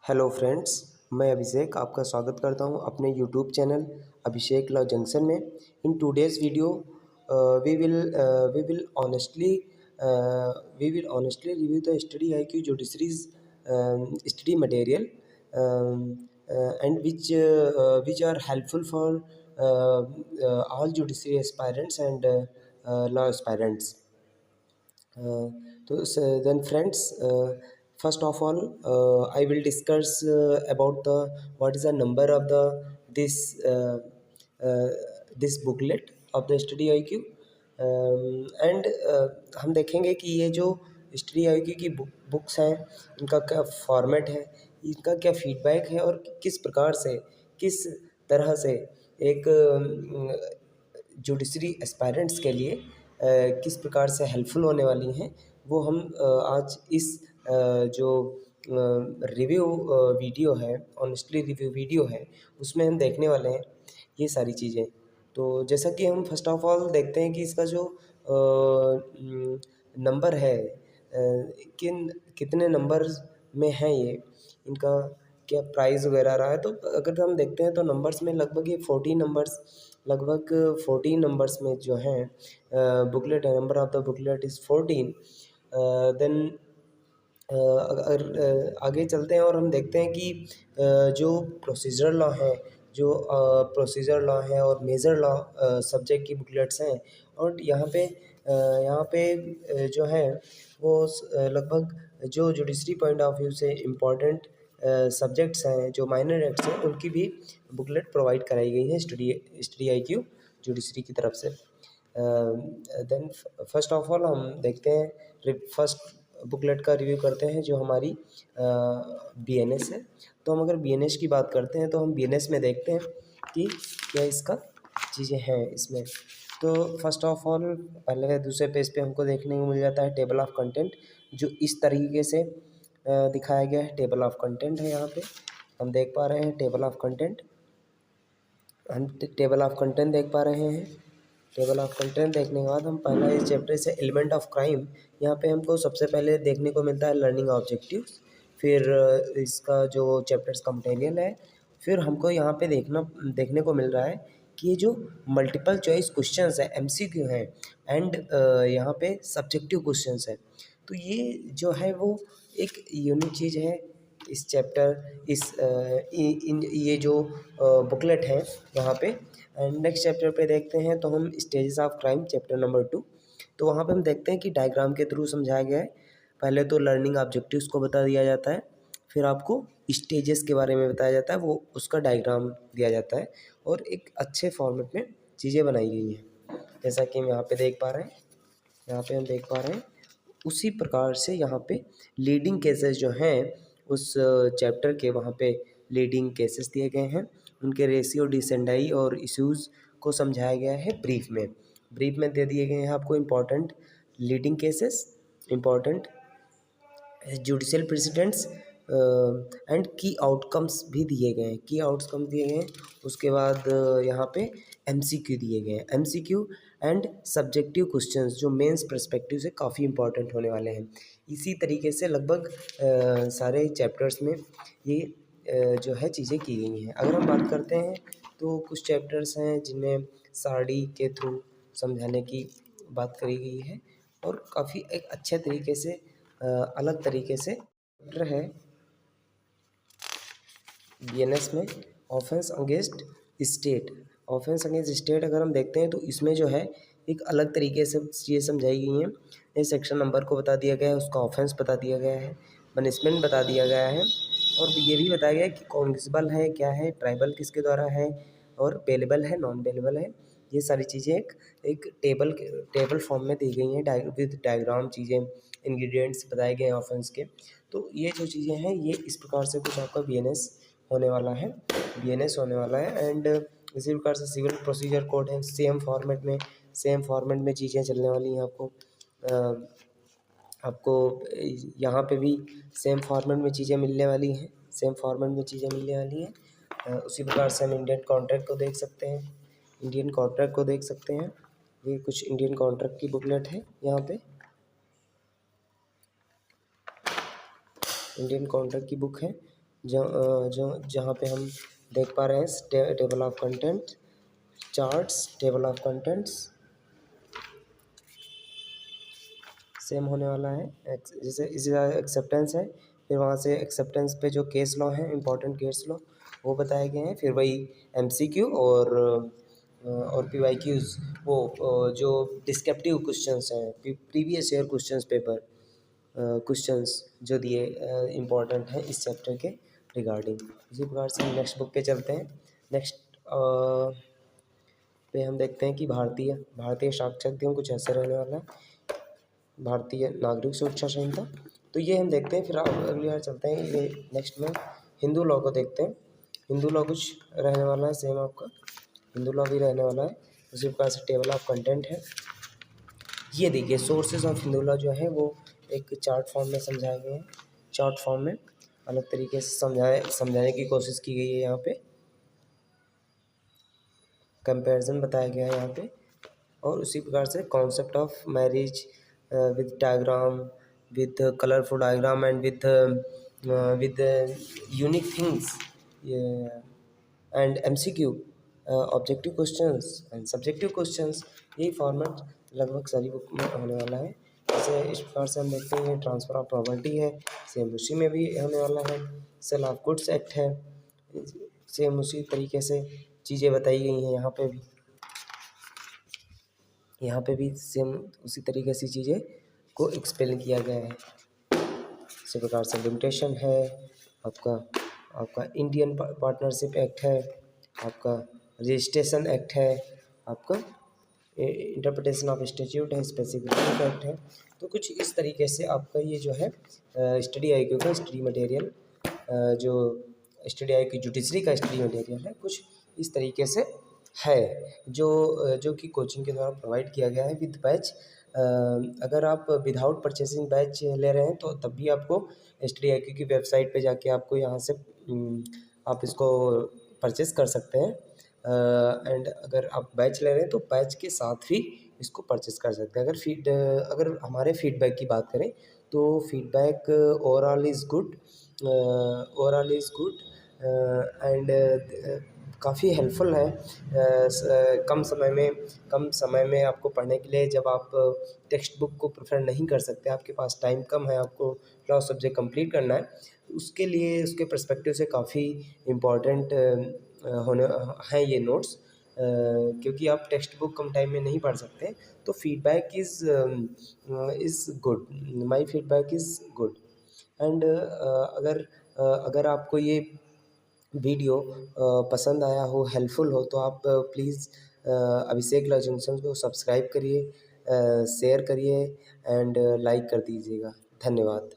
Hello friends, मैं अभिषेक आपका स्वागत करता हूं अपने YouTube channel Abhishek law junction में। In today's video we will honestly review the study IQ judiciaries study material and which are helpful for all judiciary aspirants and law aspirants. Then friends, first of all, I will discuss about the what is the number of the this uh, this booklet of the study IQ. And हम देखेंगे कि ये जो study IQ की books हैं, इनका क्या format है, इनका क्या फीडबैक है और किस प्रकार से, किस तरह से एक जुडिशरी एस्पायरेंट्स के लिए किस प्रकार से हेल्पफुल होने वाली हैं, वो हम आज इस जो रिव्यू वीडियो है, ऑनेस्टली रिव्यू वीडियो है, उसमें हम देखने वाले हैं ये सारी चीज़ें। तो जैसा कि हम फर्स्ट ऑफ ऑल देखते हैं कि इसका जो नंबर है, कितने नंबर्स में है ये, इनका क्या प्राइस वगैरह रहा है। तो अगर हम देखते हैं तो नंबर्स में लगभग ये 14 नंबर्स में जो हैं बुकलेट है। Number of the booklet is 14। Then अगर आगे चलते हैं और हम देखते हैं कि जो प्रोसीजर लॉ है और मेजर लॉ सब्जेक्ट की बुकलेट्स हैं, और यहाँ पे जो है वो लगभग जो जुडिशरी पॉइंट ऑफ व्यू से इम्पॉर्टेंट सब्जेक्ट्स हैं, जो माइनर एक्ट्स हैं, उनकी भी बुकलेट प्रोवाइड कराई गई है स्टडी IQ जुडिशरी की तरफ से। देन फर्स्ट ऑफ ऑल हम देखते हैं, फर्स्ट बुकलेट का रिव्यू करते हैं जो हमारी BNS है। तो हम अगर BNS की बात करते हैं तो हम BNS में देखते हैं कि क्या इसका चीज़ें हैं इसमें। तो फर्स्ट ऑफ ऑल पहले दूसरे पेज पे हमको देखने को मिल जाता है टेबल ऑफ कंटेंट, जो इस तरीके से दिखाया गया है। टेबल ऑफ कंटेंट है, यहाँ पे हम देख पा रहे हैं टेबल ऑफ कंटेंट। हम टेबल ऑफ कंटेंट देख पा रहे हैं। टेबल ऑफ कंटेंट देखने के बाद हम पहला इस चैप्टर से एलिमेंट ऑफ क्राइम, यहाँ पे हमको सबसे पहले देखने को मिलता है लर्निंग ऑब्जेक्टिव्स। फिर इसका जो चैप्टर्स का मटेरियल है, फिर हमको यहाँ पे देखने को मिल रहा है कि ये जो मल्टीपल चॉइस क्वेश्चंस है, MCQ हैं, एंड यहाँ पे सब्जेक्टिव क्वेश्चंस है। तो ये जो है वो एक यूनिक चीज़ है इस चैप्टर, ये जो बुकलेट है यहाँ पे। एंड नेक्स्ट चैप्टर पे देखते हैं तो हम stages of crime chapter number 2। तो वहाँ पे हम देखते हैं कि डायग्राम के थ्रू समझाया गया है। पहले तो लर्निंग ऑब्जेक्टिव्स को बता दिया जाता है, फिर आपको स्टेजेस के बारे में बताया जाता है, वो उसका डायग्राम दिया जाता है, और एक अच्छे फॉर्मेट में चीज़ें बनाई गई हैं। जैसा कि हम यहाँ पे देख पा रहे हैं, उसी प्रकार से यहाँ पे लीडिंग केसेस जो हैं उस चैप्टर के, वहाँ पे लीडिंग केसेस दिए गए हैं, उनके रेशियो, डिसेंडाई और इश्यूज़ को समझाया गया है ब्रीफ में दे दिए गए हैं आपको important leading cases, important judicial precedents and की आउटकम्स भी दिए गए हैं। उसके बाद यहाँ पे MCQ दिए गए हैं, MCQ एंड सब्जेक्टिव क्वेश्चंस जो मेंस पर्सपेक्टिव से काफ़ी इंपॉर्टेंट होने वाले हैं। इसी तरीके से लगभग सारे चैप्टर्स में ये जो है चीज़ें की गई हैं। अगर हम बात करते हैं तो कुछ चैप्टर्स हैं जिनमें सारणी के थ्रू समझाने की बात करी गई है, और काफ़ी एक अच्छे तरीके से अलग तरीके से चैप्टर है BNS में ऑफेंस अगेंस्ट स्टेट। अगर हम देखते हैं तो इसमें जो है एक अलग तरीके से चीज़ें समझाई गई हैं। इस सेक्शन नंबर को बता दिया गया है, उसका ऑफेंस बता दिया गया है, पनिशमेंट बता दिया गया है, और ये भी बताया गया है कि कॉग्निजेबल है, क्या है, ट्राइबल किसके द्वारा है, और बेलेबल है, नॉन बेलेबल है। ये सारी चीज़ें एक टेबल फॉर्म में दी गई हैं, विद डायग्राम चीज़ें, इंग्रेडिएंट्स बताए गए हैं ऑफेंस के। तो ये जो चीज़ें हैं ये इस प्रकार से कुछ आपका BNS होने वाला है। एंड इसी प्रकार से सिविल प्रोसीजर कोड है, सेम फॉर्मेट में चीज़ें चलने वाली हैं। आपको यहाँ पे भी सेम फॉर्मेट में चीज़ें मिलने वाली हैं। उसी प्रकार से हम इंडियन कॉन्ट्रैक्ट को देख सकते हैं। ये कुछ इंडियन कॉन्ट्रैक्ट की बुकलेट है, यहाँ पे इंडियन कॉन्ट्रैक्ट की बुक है। जहाँ पे हम देख पा रहे हैं table of content, charts, table of contents same होने वाला है। जैसे इसी तरह एक्सेप्टेंस है, फिर वहाँ से एक्सेप्टेंस पे जो केस लॉ हैं, इंपॉर्टेंट केस लॉ वो बताए गए हैं। फिर वही एमसीक्यू और पीवाईक्यूज, वो जो डिस्क्रिप्टिव क्वेश्चंस हैं, previous year questions paper questions जो दिए इम्पॉर्टेंट हैं इस चैप्टर के रिगार्डिंग। इसी प्रकार से हम नेक्स्ट बुक पे चलते हैं। नेक्स्ट पे हम देखते हैं कि भारतीय साक्षरता नियम कुछ ऐसा रहने वाला है, भारतीय नागरिक सुरक्षा संहिता। तो ये हम देखते हैं। फिर अगली बार चलते हैं ये नेक्स्ट में हिंदू लॉ को देखते हैं। हिंदू लॉ कुछ रहने वाला है सेम आपका, हिंदू लॉ भी रहने वाला है। उसी प्रकार से टेबल ऑफ कंटेंट है। ये देखिए सोर्सेज ऑफ हिंदू लॉ जो है वो एक चार्ट फॉर्म में समझाए गए हैं, चार्ट फॉर्म में अलग तरीके से समझाने की कोशिश की गई है। यहाँ पे कंपैरिजन बताया गया है यहाँ पे। और उसी प्रकार से concept of marriage with diagram, with colourful diagram and with unique things and MCQ, objective questions and subjective questions, यही फॉर्मेट लगभग सारी बुक में होने वाला है। जैसे इस प्रकार से हम देखते हैं ट्रांसफ़र ऑफ प्रॉपर्टी है, सेम उसी में भी होने वाला है। सेल ऑफ गुड्स एक्ट है, सेम उसी तरीके से चीज़ें बताई गई हैं यहाँ पे भी। यहाँ पे भी सेम उसी तरीके से चीज़ें को एक्सप्लेन किया गया है। इसी प्रकार से लिमिटेशन है, आपका इंडियन पार्टनरशिप एक्ट है, आपका रजिस्ट्रेशन एक्ट है, आपका इंटरप्रिटेशन ऑफ स्टैट्यूट है, स्पेसिफिक एक्ट है। तो कुछ इस तरीके से आपका ये जो है स्टडी आईक्यू का स्टडी मटेरियल, जो स्टडी आईक्यू जुडिशरी का स्टडी मटेरियल है, कुछ इस तरीके से है, जो कि कोचिंग के द्वारा प्रोवाइड किया गया है विद बैच। अगर आप विदाउट परचेसिंग बैच ले रहे हैं तो तब भी आपको स्टडी आईक्यू की वेबसाइट पे जाके आपको यहाँ से आप इसको परचेस कर सकते हैं। एंड अगर आप बैच ले रहे हैं तो बैच के साथ भी इसको परचेस कर सकते हैं। अगर हमारे फीडबैक की बात करें तो feedback overall is good, and काफ़ी हेल्पफुल है। कम समय में आपको पढ़ने के लिए, जब आप टेक्स्ट बुक को प्रेफर नहीं कर सकते, आपके पास टाइम कम है, आपको लॉ सब्जेक्ट कंप्लीट करना है, उसके लिए उसके पर्सपेक्टिव से काफ़ी इम्पॉर्टेंट होने हैं ये नोट्स। क्योंकि आप टेक्स्ट बुक कम टाइम में नहीं पढ़ सकते, तो feedback is good, my feedback is good. And अगर आपको ये वीडियो पसंद आया हो, हेल्पफुल हो, तो आप प्लीज़ अभिषेक लॉ जंक्शन को सब्सक्राइब करिए, शेयर करिए एंड लाइक कर दीजिएगा। धन्यवाद।